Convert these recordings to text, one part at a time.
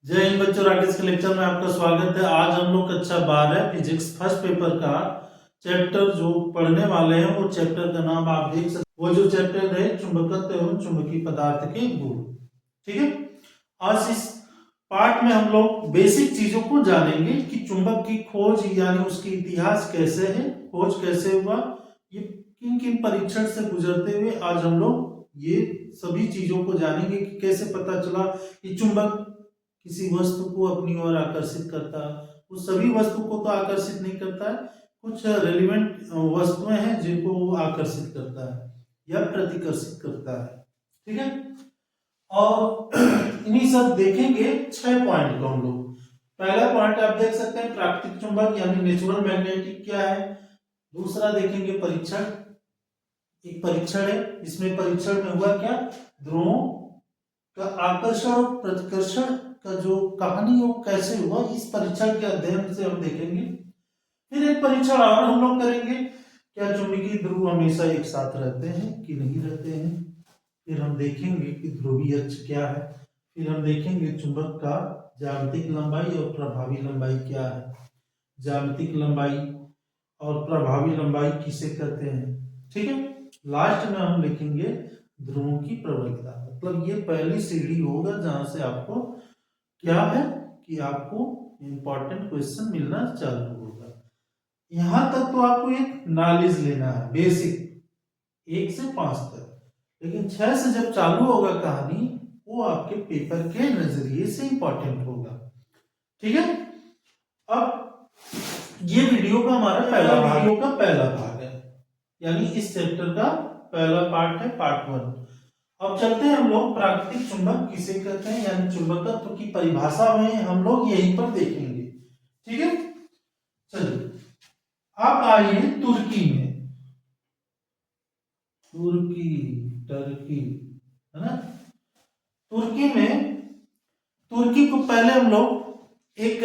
जय हिंद बच्चों, राकेश के लेक्चर में आपका स्वागत है। आज हम लोग कक्षा 12 फिजिक्स फर्स्ट पेपर का चैप्टर जो पढ़ने वाले हैं वो चैप्टर का नाम आप देख सकते, वो जो चैप्टर है चुंबकत्व एवं चुंबकीय पदार्थ के गुण। ठीक है, आज इस पार्ट में हम लोग बेसिक चीजों को जानेंगे कि चुंबक की खोज यानी उसकी इतिहास कैसे है, खोज कैसे हुआ, ये किन किन परीक्षण से गुजरते हुए आज हम लोग ये सभी चीजों को जानेंगे कि कैसे पता चला कि चुंबक किसी वस्तु को अपनी ओर आकर्षित करता है। वो सभी वस्तु को तो आकर्षित नहीं करता है, कुछ रेलिवेंट वस्तुएं हैं जिनको वो आकर्षित करता है या प्रतिकर्षित करता है। ठीक है, और इन्हीं सब देखेंगे 6 पॉइंट को हम लोग। पहला पॉइंट आप देख सकते हैं प्राकृतिक चुंबक यानी नेचुरल मैग्नेटिक क्या है। दूसरा देखेंगे परीक्षण, एक परीक्षण है, इसमें परीक्षण में हुआ क्या, ध्रुवों का आकर्षण और प्रतिकर्षण का जो कहानी वो कैसे हुआ, इस परीक्षण के अध्ययन से हम देखेंगे। फिर एक परीक्षण और हम लोग करेंगे, क्या चुंबकीय ध्रुव हमेशा एक साथ रहते हैं कि नहीं रहते हैं। फिर हम देखेंगे कि ध्रुवीय अक्ष क्या है। फिर हम देखेंगे चुंबक का ज्यामितिक लंबाई और प्रभावी लंबाई क्या है। ज्यामितिक लंबाई और प्रभावी लंबाई किसे कहते हैं। ठीक है, लास्ट में हम लिखेंगे ध्रुवों की प्रबलता। मतलब ये पहली सीढ़ी होगा जहां से आपको क्या है कि आपको इंपॉर्टेंट क्वेश्चन मिलना चालू होगा। यहां तक तो आपको एक नॉलेज लेना है बेसिक 1 से 5 तक, लेकिन 6 से जब चालू होगा कहानी वो आपके पेपर के नजरिए से इंपॉर्टेंट होगा। ठीक है, अब ये वीडियो का हमारा पहला भाग है, यानी इस चैप्टर का पहला पार्ट है, पार्ट 1। अब चलते हैं हम लोग प्राकृतिक चुंबक किसे कहते हैं यानी चुंबकत्व की परिभाषा में हम लोग यहीं पर देखेंगे। ठीक है, चलिए आप आइए तुर्की में, टर्की है ना। तुर्की को पहले हम लोग एक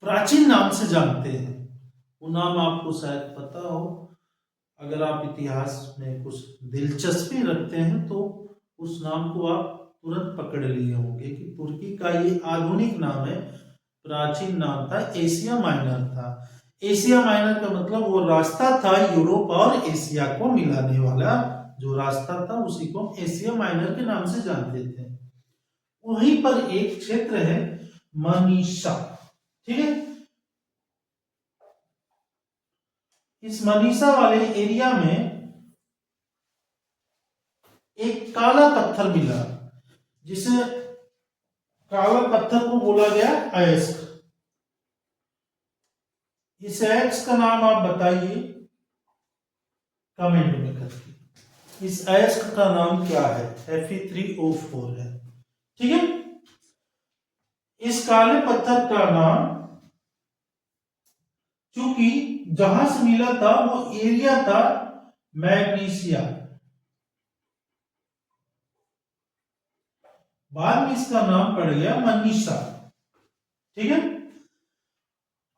प्राचीन नाम से जानते हैं। वो नाम आपको शायद पता हो, अगर आप इतिहास में कुछ दिलचस्पी रखते हैं तो उस नाम को आप तुरंत पकड़ लिए होंगे कि तुर्की का ये आधुनिक नाम है, प्राचीन नाम था एशिया माइनर था। एशिया माइनर का मतलब वो रास्ता था यूरोप और एशिया को मिलाने वाला, जो रास्ता था उसी को एशिया माइनर के नाम से जानते थे। वहीं पर एक क्षेत्र है मनीषा। ठीक है, इस मनीषा वाले एरिया में एक काला पत्थर मिला, जिसे काला पत्थर को बोला गया अयस्क। इस अयस्क का नाम आप बताइए कमेंट में करके। इस अयस्क का नाम क्या है, Fe3O4 है। ठीक है, इस काले पत्थर का नाम, चूंकि जहां से मिला था वो एरिया था मैग्नीशिया, बाद में इसका नाम पड़ गया मनीषा। ठीक है,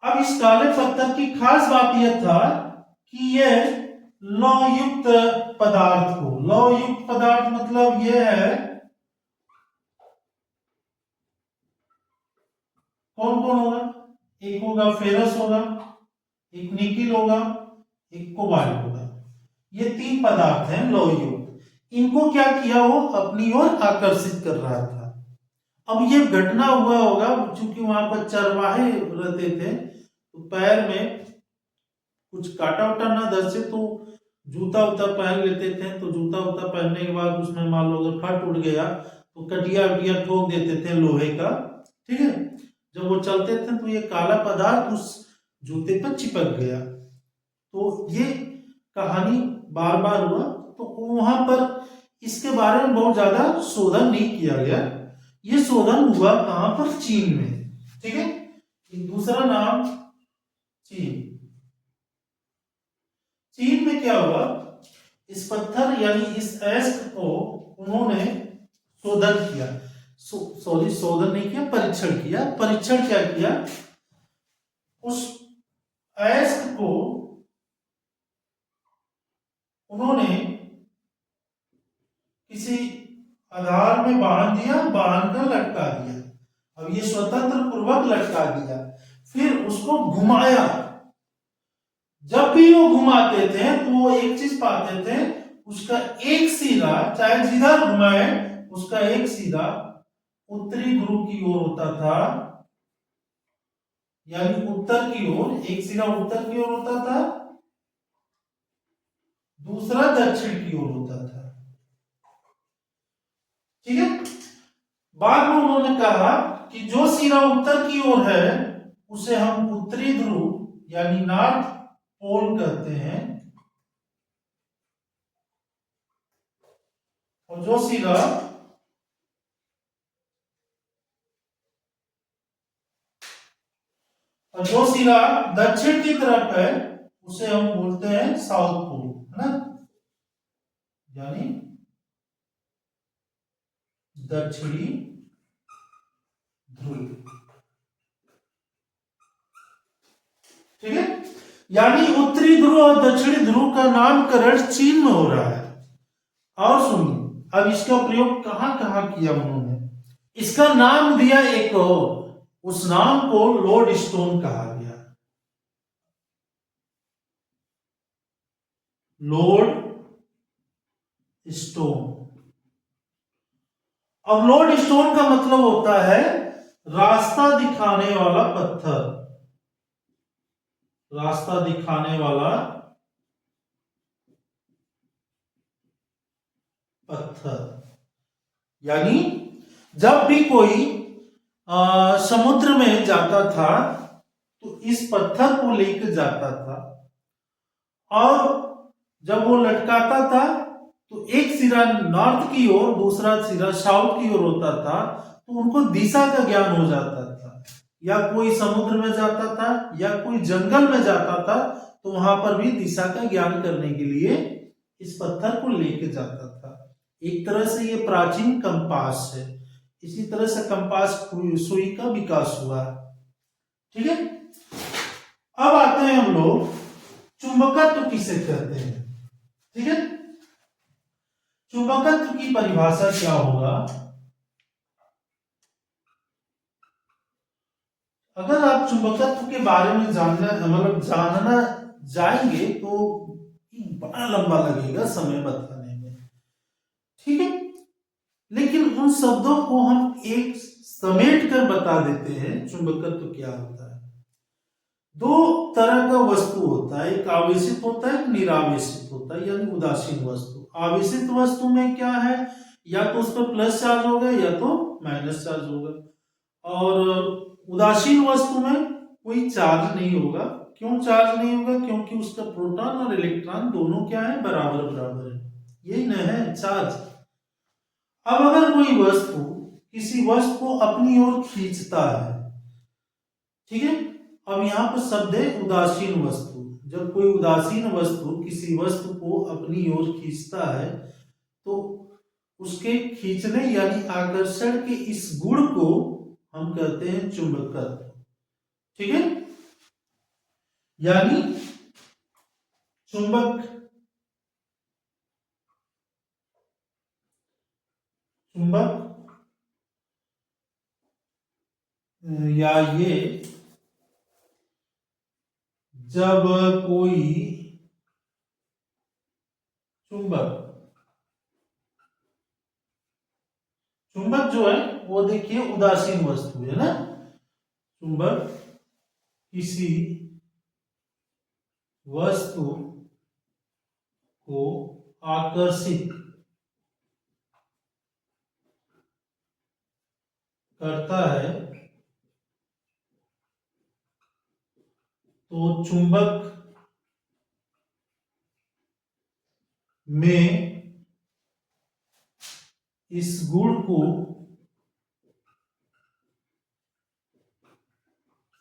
अब इस काले पत्थर की खास बात यह था कि यह लौहयुक्त पदार्थ को, लौहयुक्त पदार्थ मतलब यह है, कौन कौन होगा, एक होगा फेरस होगा, एक निकिल होगा, एक कोबाल्ट होगा। ये 3 पदार्थ हैं लौहयुक्त। इनको क्या किया, वो अपनी ओर आकर्षित कर रहा था। अब ये घटना हुआ होगा क्योंकि वहां पर चरवाहे रहते थे, तो पैर में कुछ काटा उटा ना धसे तो जूता उता पहन लेते थे। तो जूता उता पहनने के बाद उसमें मान लो अगर फट उड़ गया तो कटिया उटिया ठोक देते थे लोहे का। ठीक है, जब वो चलते थे तो ये काला पदार्थ उस जूते पर चिपक गया। तो ये कहानी बार बार हुआ, तो वहां पर इसके बारे में बहुत ज्यादा शोधन नहीं किया गया। ये शोधन हुआ कहां पर, चीन में। ठीक है, दूसरा नाम चीन। चीन में क्या हुआ, इस पत्थर यानी इस अयस्क को उन्होंने शोधन किया, सॉरी शोधन नहीं किया, परीक्षण किया। परीक्षण क्या किया, उस अयस्क को उन्होंने किसी आधार में बांध दिया, बांध कर लटका दिया। अब अब ये स्वतंत्र पूर्वक लटका दिया, फिर उसको घुमाया। जब भी वो घुमाते थे तो वो एक चीज पाते थे, उसका एक सिरा चाहे जिधर घुमाए उसका एक सिरा उत्तरी ध्रुव की ओर होता था, यानी उत्तर की ओर, एक सिरा उत्तर की ओर होता था, दूसरा दक्षिण की ओर होता था। ठीक है। बाद में उन्होंने कहा कि जो सिरा उत्तर की ओर है उसे हम उत्तरी ध्रुव यानी नॉर्थ पोल कहते हैं, और जो सिरा दक्षिण की तरफ है उसे हम बोलते हैं साउथ पोल, है ना, यानी दक्षिणी ध्रुव। ठीक है। यानी उत्तरी ध्रुव और दक्षिणी ध्रुव का नामकरण चीन में हो रहा है। और सुनिए, अब इसका प्रयोग कहां कहां किया उन्होंने। इसका नाम दिया एक और, उस नाम को लोड स्टोन कहा गया। Load stone. अब लोड स्टोन का मतलब होता है रास्ता दिखाने वाला पत्थर, रास्ता दिखाने वाला पत्थर। यानी जब भी कोई समुद्र में जाता था तो इस पत्थर को लेकर जाता था, और जब वो लटकाता था तो एक सिरा नॉर्थ की ओर दूसरा सिरा साउथ की ओर होता था, तो उनको दिशा का ज्ञान हो जाता था। या कोई समुद्र में जाता था या कोई जंगल में जाता था तो वहां पर भी दिशा का ज्ञान करने के लिए इस पत्थर को लेके जाता था। एक तरह से ये प्राचीन कंपास है। इसी तरह से कंपास सुई का विकास हुआ। ठीक है। अब आते हैं हम लोग चुंबकत्व किसे कहते हैं। ठीक है। चुंबकत्व की परिभाषा क्या होगा। अगर आप चुंबकत्व के बारे में जानना जाएंगे तो बड़ा लंबा लगेगा समय बताने में। ठीक है। लेकिन उन शब्दों को हम एक समेट कर बता देते हैं चुंबकत्व क्या होता है। दो तरह का वस्तु होता है, एक आवेशित होता है, एक निरावेशित होता है, यानी उदासीन वस्तु। आवेशित वस्तु में क्या है, या तो उस पर प्लस चार्ज होगा या तो माइनस चार्ज होगा, और उदासीन वस्तु में कोई चार्ज नहीं होगा। क्यों चार्ज नहीं होगा, क्योंकि उसका प्रोटॉन और इलेक्ट्रॉन दोनों क्या है, बराबर बराबर है। यही न है चार्ज। अब अगर कोई वस्तु किसी वस्तु को अपनी ओर खींचता है, ठीक है, अब यहां पर शब्द है उदासीन वस्तु। जब कोई उदासीन वस्तु किसी वस्तु को अपनी ओर खींचता है तो उसके खींचने यानी आकर्षण के इस गुण को हम कहते हैं चुंबकत्व। ठीक है। यानी चुंबक या ये जब कोई चुंबक जो है वो देखिए उदासीन वस्तु है ना। चुंबक किसी वस्तु को आकर्षित करता है तो चुंबक में इस गुण को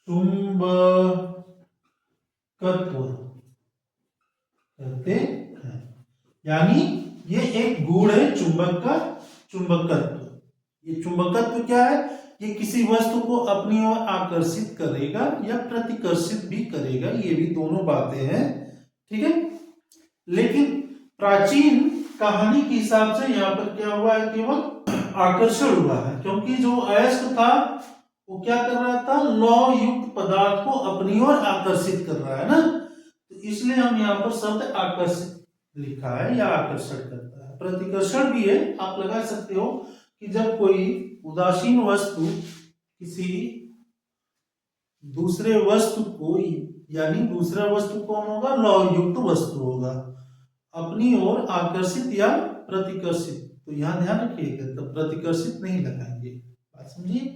चुंबकत्व कहते हैं। यानी ये एक गुण है चुंबक का, चुंबकत्व। ये चुंबकत्व क्या है, ये किसी वस्तु को अपनी ओर आकर्षित करेगा या प्रतिकर्षित भी करेगा, ये भी दोनों बातें हैं। ठीक है। लेकिन प्राचीन कहानी के हिसाब से यहाँ पर क्या हुआ है, केवल आकर्षण हुआ है, क्योंकि जो अयस्क था वो क्या कर रहा था, लौ युक्त पदार्थ को अपनी ओर आकर्षित कर रहा है ना, तो इसलिए हम यहाँ पर शब्द आकर्षित लिखा है या आकर्षण करता है। प्रतिकर्षण भी है, आप लगा सकते हो कि जब कोई उदासीन वस्तु किसी दूसरे वस्तु को, यानी दूसरा वस्तु कौन होगा, लौ युक्त वस्तु होगा, अपनी ओर आकर्षित या प्रतिकर्षित, तो यहां ध्यान रखिएगा, तो प्रतिकर्षित नहीं लगाएंगे, बात समझिए,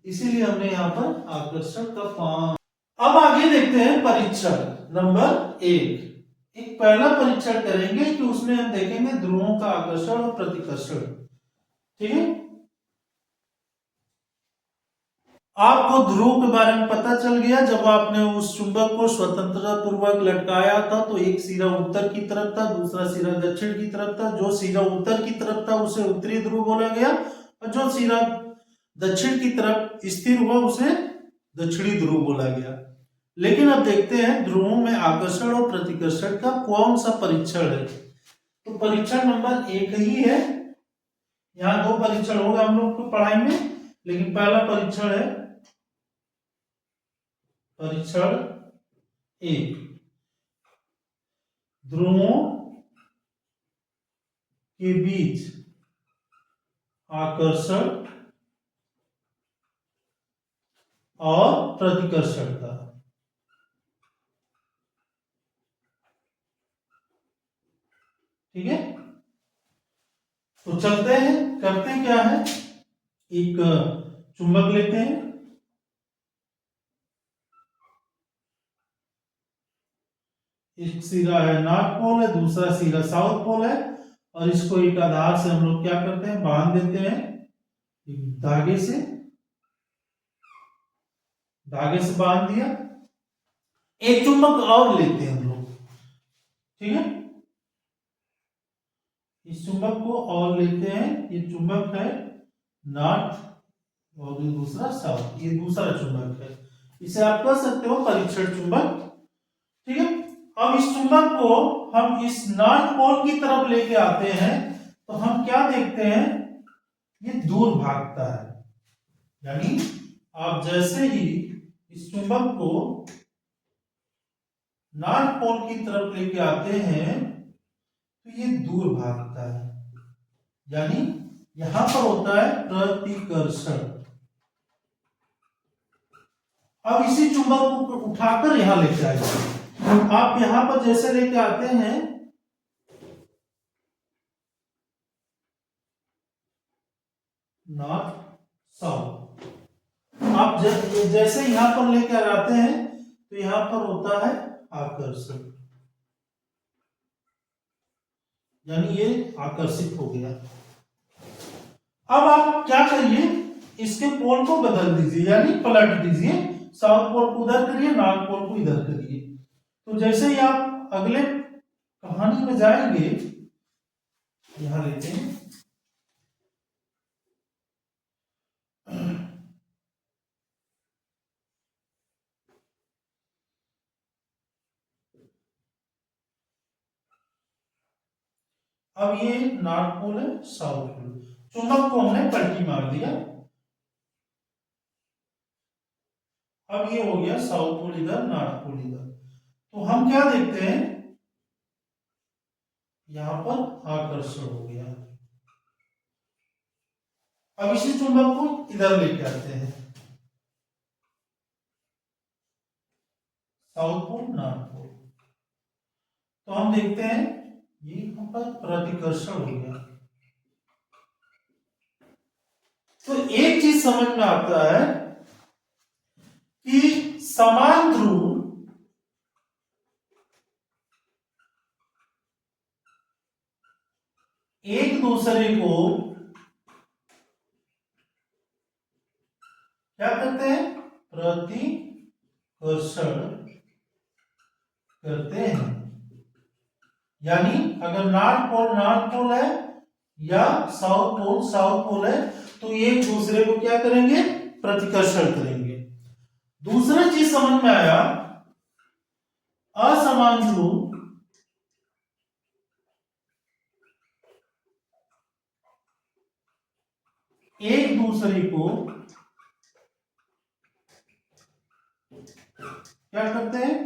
इसीलिए हमने यहाँ पर आकर्षण का फॉर्म। अब आगे देखते हैं परीक्षण नंबर 1। एक पहला परीक्षण करेंगे कि उसमें हम देखेंगे ध्रुवों का आकर्षण और प्रतिकर्षण, ठीक है। आपको ध्रुव के बारे में पता चल गया, जब आपने उस चुंबक को स्वतंत्रता पूर्वक लटकाया था तो एक सिरा उत्तर की तरफ था, दूसरा सिरा दक्षिण की तरफ था। जो सिरा उत्तर की तरफ था उसे उत्तरी ध्रुव बोला गया, और जो सिरा दक्षिण की तरफ स्थिर हुआ उसे दक्षिणी ध्रुव बोला गया। लेकिन अब देखते हैं ध्रुवों में आकर्षण और प्रतिकर्षण का कौन सा परीक्षण है। तो परीक्षण नंबर 1 ही है, यहाँ 2 परीक्षण होगा हम लोग को पढ़ाई में, लेकिन पहला परीक्षण है परीक्षण 1, ध्रुवों के बीच आकर्षण और प्रतिकर्षण का। ठीक है, तो चलते हैं, करते क्या है, एक चुंबक लेते हैं, एक सिरा है नॉर्थ पोल है, दूसरा सिरा साउथ पोल है, और इसको एक आधार से हम लोग क्या करते हैं, बांध देते हैं धागे से, बांध दिया। एक चुंबक और लेते हैं हम लोग, ठीक है, इस चुंबक को और लेते हैं, ये चुंबक है नॉर्थ और ये दूसरा साउथ, ये दूसरा चुंबक है, इसे आप कह सकते हो परीक्षण चुंबक, ठीक है। अब इस चुंबक को हम इस नॉर्थ पोल की तरफ लेके आते हैं, तो हम क्या देखते हैं, ये दूर भागता है, यानी आप जैसे ही इस चुंबक को नॉर्थ पोल की तरफ लेके आते हैं तो ये दूर भागता है, यानी यहां पर होता है प्रतिकर्षण। अब इसी चुंबक को उठाकर यहां लेके आएंगे, आप यहां पर जैसे लेके आते हैं, नॉर्थ साउथ, आप जैसे यहां पर लेकर आते हैं तो यहां पर होता है आकर्षण, यानी ये आकर्षित हो गया। अब आप क्या करिए, इसके पोल को बदल दीजिए, यानी पलट दीजिए, साउथ पोल को उधर करिए, नॉर्थ पोल को इधर करिए। तो जैसे ही आप अगले कहानी में जाएंगे, यहां लेते हैं, अब ये नॉर्थ पोल है, साउथ पोल, चुंबक को हमने पलटी मार दिया, अब ये हो गया साउथ पोल इधर, नॉर्थ पोल इधर। तो हम क्या देखते हैं, यहां पर आकर्षण हो गया। अब इसी चुंबक को इधर लेके आते हैं, साउथ पोल नॉर्थ पोल, तो हम देखते हैं ये यहां पर प्रतिकर्षण हो गया। तो एक चीज समझ में आता है कि समान ध्रुव एक दूसरे को क्या करते हैं, प्रतिकर्षण करते हैं, यानी अगर नॉर्थ पोल है या साउथ पोल है तो एक दूसरे को क्या करेंगे, प्रतिकर्षण करेंगे। दूसरा चीज समझ में आया, असमान ध्रुव एक दूसरे को क्या करते हैं,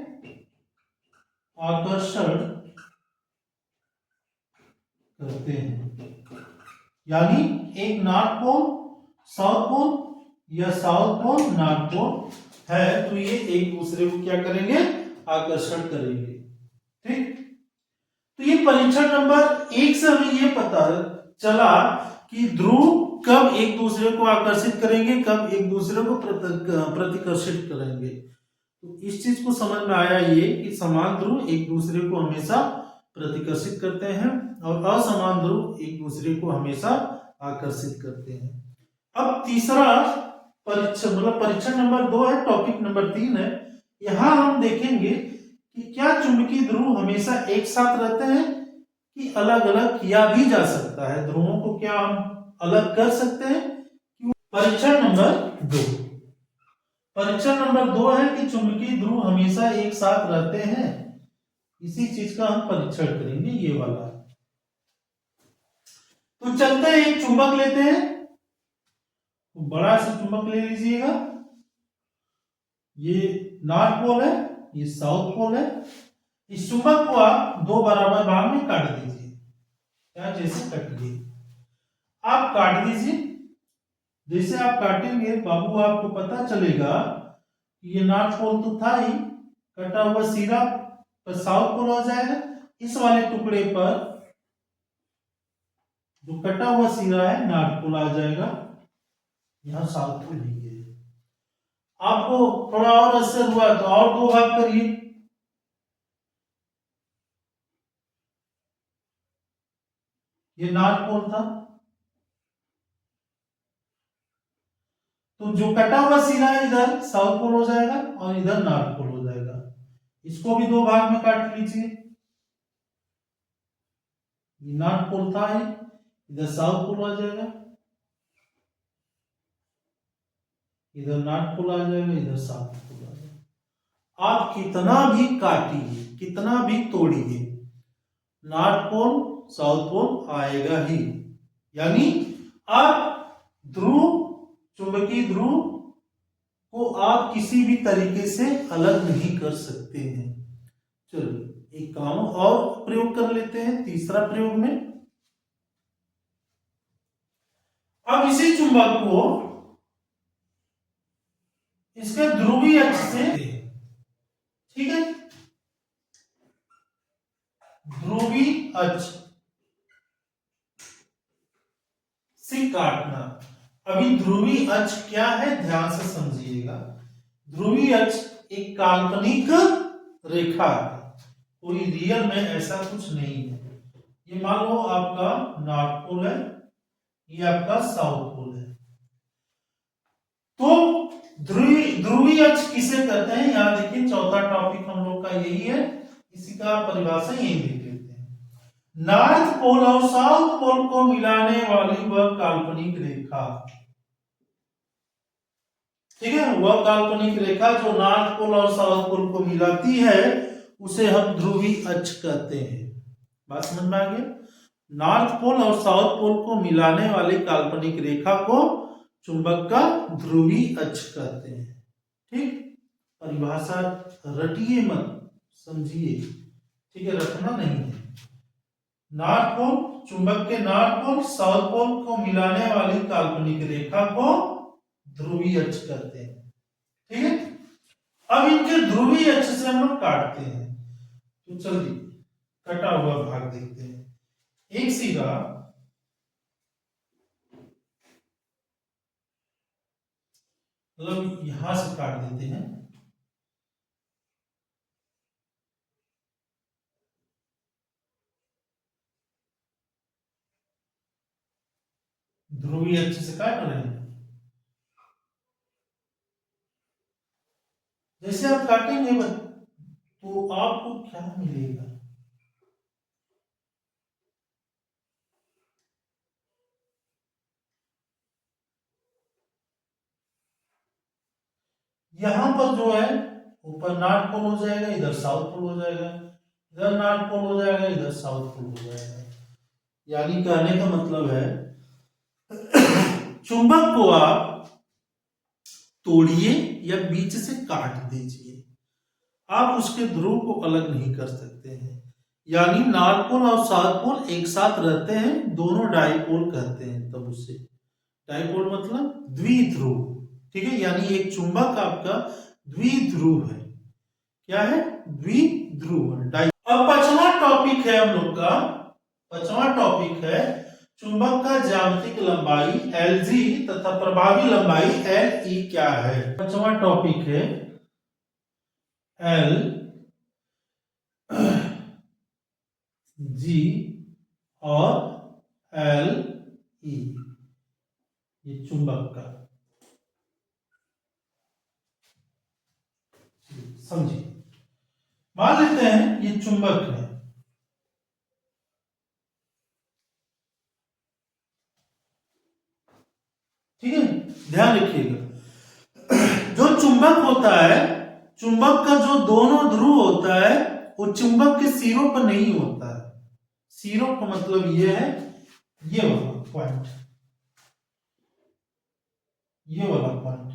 आकर्षण करते हैं। यानी एक नॉर्थ पोल साउथ पोल या साउथ पोल नॉर्थ पोल है तो ये एक दूसरे को क्या करेंगे, आकर्षण करेंगे। ठीक, तो ये परीक्षण नंबर 1 से हमें ये पता चला कि ध्रुव कब एक दूसरे को आकर्षित करेंगे, कब एक दूसरे को प्रतिकर्षित करेंगे। तो इस चीज को समझ में आया ये कि समान ध्रुव एक दूसरे को हमेशा प्रतिकर्षित करते हैं और असमान ध्रुव एक दूसरे को हमेशा आकर्षित करते हैं। अब तीसरा परीक्षण मतलब परीक्षण नंबर 2 है, टॉपिक नंबर 3 है। यहां हम देखेंगे कि क्या चुंबकीय ध्रुव हमेशा एक साथ रहते हैं कि अलग अलग किया भी जा सकता है, ध्रुवों को क्या हम अलग कर सकते हैं। परीक्षण नंबर 2, परीक्षण नंबर 2 है कि चुंबकीय ध्रुव हमेशा एक साथ रहते हैं। इसी चीज का हम परीक्षण करेंगे, ये वाला। तो चलते हैं, एक चुंबक लेते हैं, बड़ा सा चुंबक ले लीजिएगा। ये नॉर्थ पोल है, ये साउथ पोल है। इस चुंबक को आप 2 बराबर भाग में काट दीजिए, या जैसे कटिए आप काट दीजिए। जैसे आप काटेंगे बाबू आपको पता चलेगा कि ये नॉर्थ पोल तो था ही, कटा हुआ सिरा पर साउथ पोल आ जाएगा। इस वाले टुकड़े पर जो कटा हुआ सिरा है नॉर्थ पोल आ जाएगा, यहां साउथ पोल नहीं है। आपको थोड़ा और असर हुआ तो और 2 भाग करिए। ये नॉर्थ पोल था, तो जो कटा हुआ सिरा है इधर साउथ पोल हो जाएगा और इधर नॉर्थ पोल हो जाएगा। इसको भी 2 भाग में काट लीजिए। नॉर्थ पोल था ही, इधर साउथ पोल आ जाएगा, इधर नॉर्थ पोल आ जाएगा, इधर साउथ पोल आ जाएगा। आप कितना भी काटिए, कितना भी तोड़िए, नॉर्थ पोल साउथ पोल आएगा ही। यानी आप ध्रुव, चुंबकीय ध्रुव को आप किसी भी तरीके से अलग नहीं कर सकते हैं। चलिए एक काम और प्रयोग कर लेते हैं, तीसरा प्रयोग में। अब इसी चुंबक को इसके ध्रुवीय अक्ष से, ठीक है, ध्रुवीय अक्ष से काटना। अभी ध्रुवीय अक्ष क्या है ध्यान से समझिएगा। ध्रुवीय अक्ष एक काल्पनिक रेखा है, कोई रियल में ऐसा कुछ नहीं है। ये मान लो आपका नॉर्थ पोल है, ये आपका साउथ पोल है। तो ध्रुवीय अक्ष किसे कहते हैं, यहां देखिए चौथा टॉपिक हम लोग का यही है, इसी का परिभाषा यही देख लेते हैं। नॉर्थ पोल और साउथ पोल को मिलाने वाली वह काल्पनिक रेखा, ठीक है, वह काल्पनिक रेखा जो नॉर्थ पोल और साउथ पोल को मिलाती है उसे हम ध्रुवीय अक्ष कहते हैं। बात समझ में आ गया। नॉर्थ पोल और साउथ पोल को मिलाने वाली काल्पनिक रेखा को चुंबक का ध्रुवीय अक्ष कहते हैं। ठीक, परिभाषा रटिए मत, समझिए, ठीक है, रखना नहीं है। नॉर्थ पोल, चुंबक के नॉर्थ पोल साउथ पोल को मिलाने वाली काल्पनिक रेखा को ध्रुवीय अक्ष कहते हैं। ठीक है, अब इनके ध्रुवीय अक्ष से हम लोग काटते हैं। तो चलिए कटा हुआ भाग देखते हैं। एक सिरा मतलब यहां से काट देते हैं, ध्रुवीय अक्ष से काट रहे हैं। जैसे आप काटेंगे तो आपको क्या मिलेगा, यहां पर जो है ऊपर नॉर्थ पोल हो जाएगा, इधर साउथ पोल हो जाएगा, इधर नॉर्थ पोल हो जाएगा, इधर साउथ पोल हो जाएगा। यानी कहने का मतलब है चुंबक को आप तोड़िए या बीच से काट दीजिए, आप उसके ध्रुव को अलग नहीं कर सकते हैं। यानी नॉर्थ पोल और साउथ पोल एक साथ रहते हैं, दोनों डाइपोल कहते हैं। तब उसे डाइपोल मतलब द्विध्रुव। ठीक है, यानी एक चुंबक आपका द्विध्रुव है। क्या है? द्विध्रुव। अब पांचवा टॉपिक है हम लोग का, पांचवा टॉपिक है चुंबक का ज्यामितीय लंबाई Lg तथा प्रभावी लंबाई Le क्या है। पांचवा टॉपिक है L G और L E, ये चुंबक का समझिए। मान लेते हैं ये चुंबक है, ठीक है, ध्यान रखिएगा। जो चुंबक होता है, चुंबक का जो दोनों ध्रुव होता है वो चुंबक के सिरों पर नहीं होता है। सिरों का मतलब ये है, ये वाला पॉइंट, ये वाला पॉइंट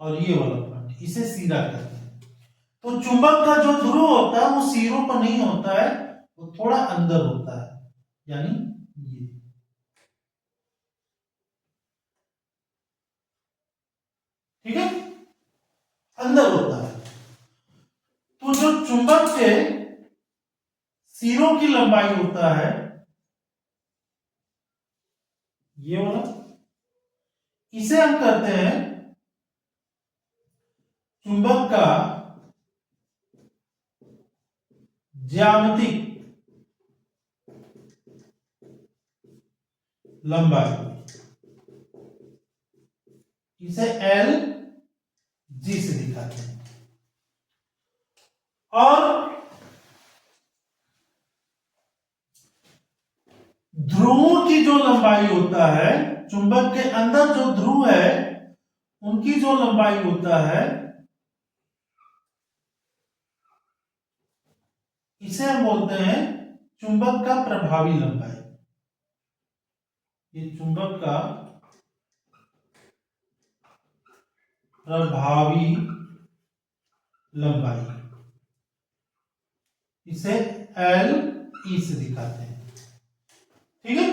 और ये वाला पॉइंट, इसे सिरा कहते हैं। तो चुंबक का जो ध्रुव होता है वो सिरों पर नहीं होता है, वो थोड़ा अंदर होता है, यानी ये, ठीक है, अंदर होता है। तो जो चुंबक के सिरों की लंबाई होता है ये वाला, इसे हम कहते हैं चुंबक का ज्यामितीय लंबाई, इसे L G से दिखाते हैं। और ध्रुवों की जो लंबाई होता है, चुंबक के अंदर जो ध्रुव है उनकी जो लंबाई होता है, इसे हम बोलते हैं चुंबक का प्रभावी लंबाई। ये चुंबक का प्रभावी लंबाई, इसे L E से दिखाते हैं, ठीक है।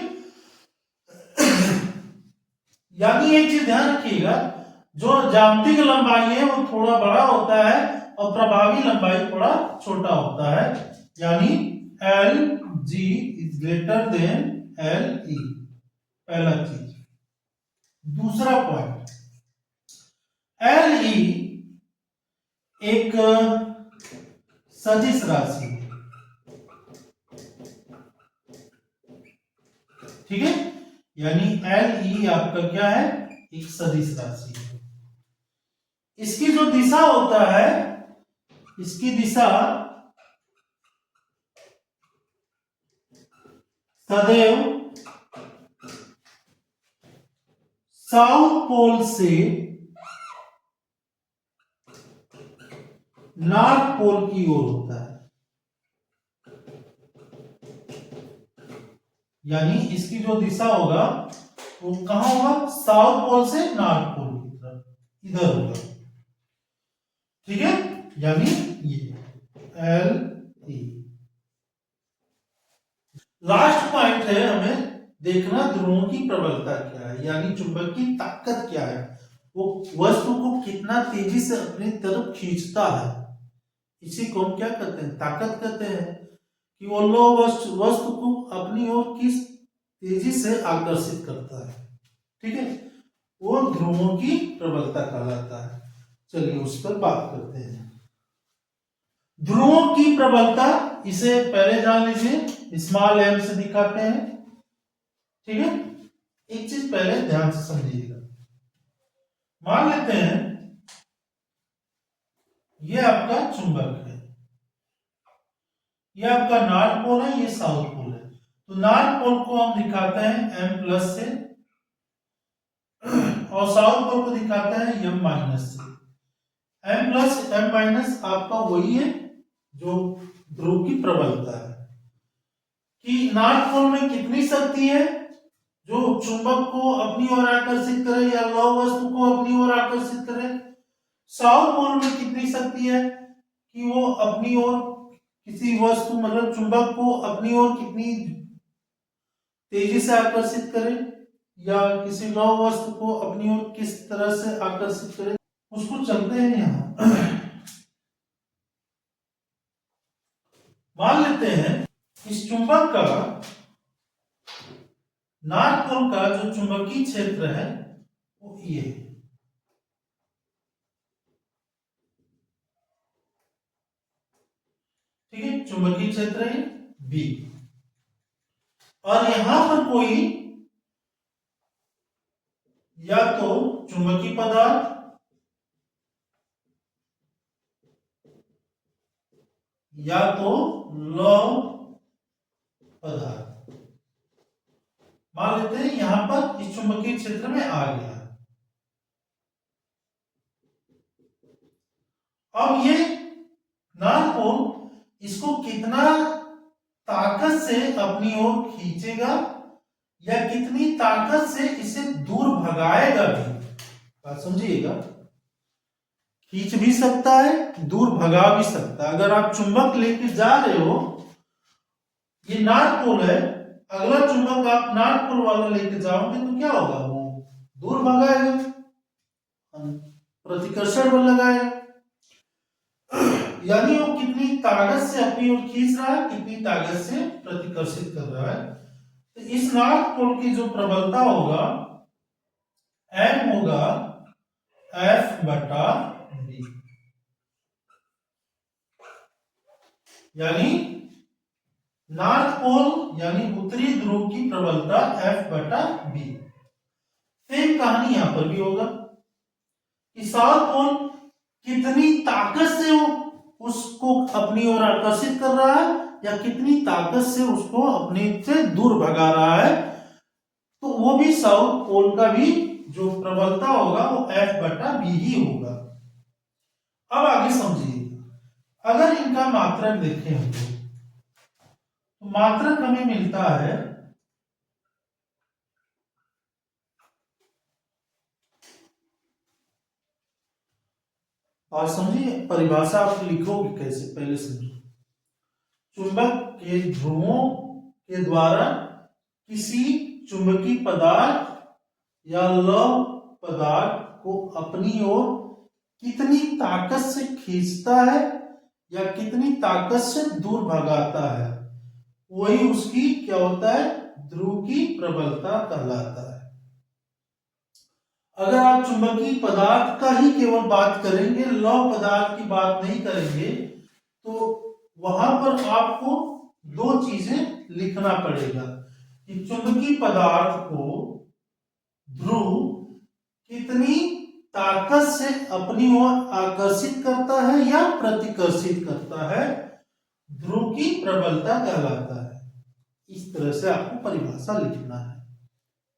यानी एक चीज ध्यान रखिएगा, जो ज्यामितीय लंबाई है वो थोड़ा बड़ा होता है और प्रभावी लंबाई थोड़ा छोटा होता है, यानी L G is greater than L E, पहला चीज। दूसरा पॉइंट, L E एक सदिश राशि है, ठीक है, यानी L E आपका क्या है? एक सदिश राशि है। इसकी जो दिशा होता है, इसकी दिशा सदैव साउथ पोल से नॉर्थ पोल की ओर होता है। यानी इसकी जो दिशा होगा वो कहां होगा? साउथ पोल से नॉर्थ पोल की तरफ, इधर होगा, ठीक है, यानी ये L E। लास्ट पॉइंट है हमें देखना ध्रुवों की प्रबलता क्या है, यानी चुंबक की ताकत क्या है, वो वस्तु को कितना तेजी से अपनी तरफ खींचता है। इसी को हम क्या कहते हैं? ताकत कहते हैं, कि वो लोग वस्तु को अपनी ओर किस तेजी से आकर्षित करता है, ठीक है, वो ध्रुवों की प्रबलता कहलाता है। चलिए उस पर बात करते हैं। ध्रुवों की प्रबलता, इसे पहले जान लीजिए, स्मॉल m से दिखाते हैं, ठीक है। एक चीज पहले ध्यान से समझिएगा। मान लेते हैं ये आपका चुंबक है, ये आपका नॉर्थ पोल है, ये साउथ पोल है। तो नॉर्थ पोल को हम दिखाते हैं m प्लस से और साउथ पोल को दिखाते हैं m माइनस से। m प्लस m माइनस आपका वही है जो ध्रुव की प्रबलता है, कि नॉर्थ पोल में कितनी शक्ति है जो चुंबक को अपनी ओर आकर्षित करे या लौह वस्तु को अपनी ओर आकर्षित करे। साउथ पोल में कितनी शक्ति है कि वो अपनी ओर किसी वस्तु मतलब चुंबक को अपनी ओर कितनी तेजी से आकर्षित करे या किसी नौ वस्तु को अपनी ओर किस तरह से आकर्षित करे, उसको चलते हैं यहाँ। मान लेते हैं इस चुंबक का नॉर्थ पोल का जो चुंबकीय क्षेत्र है वो ये है। ठीक है, चुंबकीय क्षेत्र है बी, और यहां पर कोई या तो चुंबकीय पदार्थ या तो लौह पदार्थ मान लेते हैं यहां पर इस चुंबकीय क्षेत्र में आ गया। अब ये नॉर्थ पोल इसको कितना ताकत से अपनी ओर खींचेगा या कितनी ताकत से इसे दूर भगाएगा भी, बात समझिएगा। खींच भी सकता है, दूर भगा भी सकता है। अगर आप चुंबक लेके जा रहे हो, ये नॉर्थ पोल है, अगला चुंबक आप नॉर्थ पोल वाला लेके जाओगे तो क्या होगा, वो दूर भगाएगा, प्रतिकर्षण बल लगाएगा। यानी वो कितनी ताकत से अपनी ओर खींच रहा है, कितनी ताकत से प्रतिकर्षित कर रहा है। तो इस नॉर्थ पोल की जो प्रबलता होगा एम होगा एफ बटा बी, यानी नॉर्थ पोल यानी उत्तरी ध्रुव की प्रबलता एफ बटा बी। सेम कहानी यहां पर भी होगा कि साउथ पोल कितनी ताकत से वो उसको अपनी ओर आकर्षित कर रहा है या कितनी ताकत से उसको अपने से दूर भगा रहा है, तो वो भी साउथ पोल का भी जो प्रबलता होगा वो एफ बटा बी ही होगा। अब आगे समझिए, अगर इनका मात्रक देखें हम तो मात्रक हमें मिलता है और समझिए परिभाषा आप लिखोगे कैसे, पहले समझिए। चुंबक के ध्रुवों के द्वारा किसी चुंबकीय पदार्थ या लौह पदार्थ को अपनी ओर कितनी ताकत से खींचता है या कितनी ताकत से दूर भगाता है, वही उसकी क्या होता है, ध्रुव की प्रबलता कहलाता है। अगर आप चुंबकीय पदार्थ का ही केवल बात करेंगे, लौह पदार्थ की बात नहीं करेंगे, तो वहां पर आपको दो चीजें लिखना पड़ेगा कि चुंबकीय पदार्थ को ध्रुव कितनी ताकत से अपनी ओर आकर्षित करता है या प्रतिकर्षित करता है, ध्रुव की प्रबलता कहलाता है। इस तरह से आपको परिभाषा लिखना है।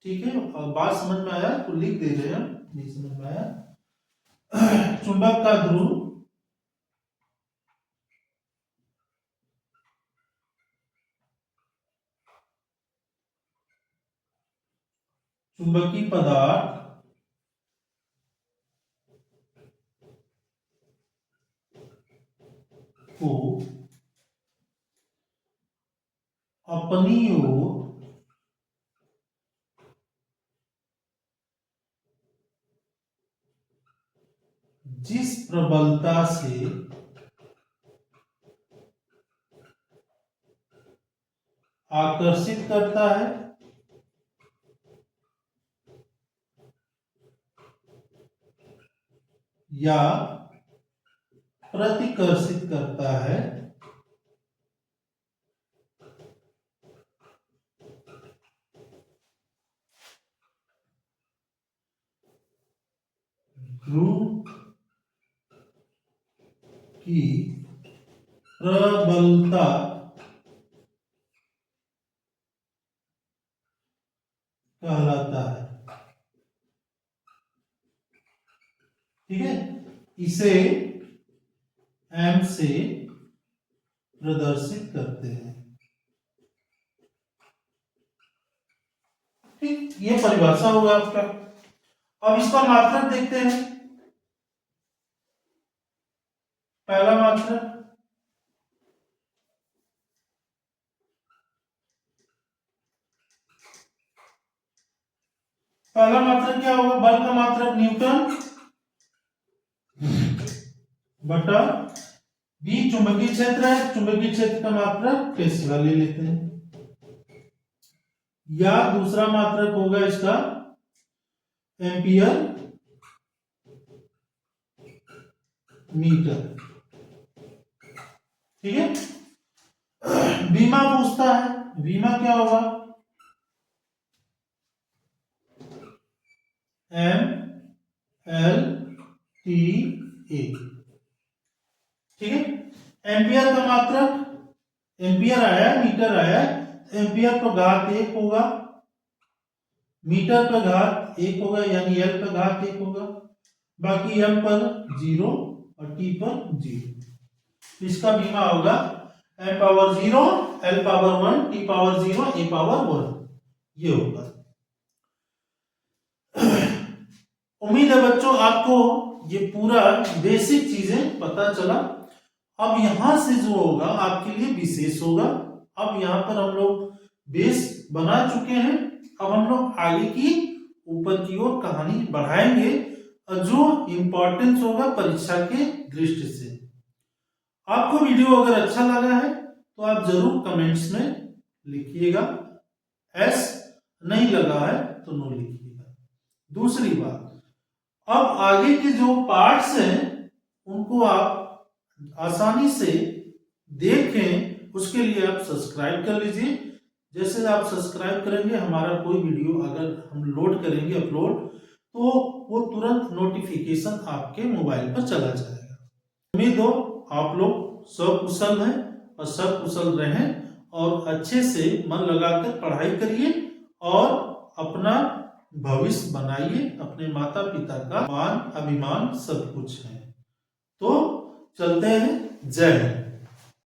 ठीक है, बात समझ में आया तो लिख दे रहे हैं, नहीं समझ में आया। चुंबक का ध्रुव चुंबकीय पदार्थ को अपनी ओर जिस प्रबलता से आकर्षित करता है या प्रतिकर्षित करता है, ध्रुव की प्रबलता कहलाता है। ठीक है, इसे एम से प्रदर्शित करते हैं। ठीक, ये परिभाषा होगा आपका। अब इसका मात्रक देखते हैं। पहला मात्रक, पहला मात्रक क्या होगा? बल का मात्रक न्यूटन बटा बी चुंबकीय क्षेत्र है, चुंबकीय क्षेत्र का मात्रक टेस्ला ले लेते हैं, या दूसरा मात्रक होगा इसका एम्पियर मीटर। ठीक है। बीमा पूछता है, बीमा क्या होगा? M L T A. ठीक है। एम्पियर का मात्रक, एम्पियर आया मीटर आया, एम्पियर पर घात 1 होगा, मीटर पर घात 1 होगा, यानी एल पर घात 1 होगा, बाकी एम पर 0 और टी पर 0। इसका बीमा होगा M power 0 L power 1 T power 0 A power 1, ये होगा। उम्मीद है बच्चों आपको ये पूरा बेसिक चीजें पता चला। अब यहां से जो होगा आपके लिए विशेष होगा। अब यहाँ पर हम लोग बेस बना चुके हैं, अब हम लोग आगे की ऊपर की ओर कहानी बढ़ाएंगे, जो इंपॉर्टेंस होगा परीक्षा के दृष्टि से। आपको वीडियो अगर अच्छा लगा है तो आप जरूर कमेंट्स में लिखिएगा, एस नहीं लगा है तो नो लिखिएगा। दूसरी बात, अब आगे के जो पार्ट्स हैं उनको आप आसानी से देखें, उसके लिए आप सब्सक्राइब कर लीजिए। जैसे आप सब्सक्राइब करेंगे, हमारा कोई वीडियो अगर हम लोड करेंगे अपलोड, तो वो तुरंत नोटिफिकेशन आपके मोबाइल पर चला जाएगा। उम्मीद हो आप लोग सकुशल हैं और सकुशल रहें और अच्छे से मन लगाकर पढ़ाई करिए और अपना भविष्य बनाइए। अपने माता पिता का मान अभिमान सब कुछ है। तो चलते हैं, जय हिंद।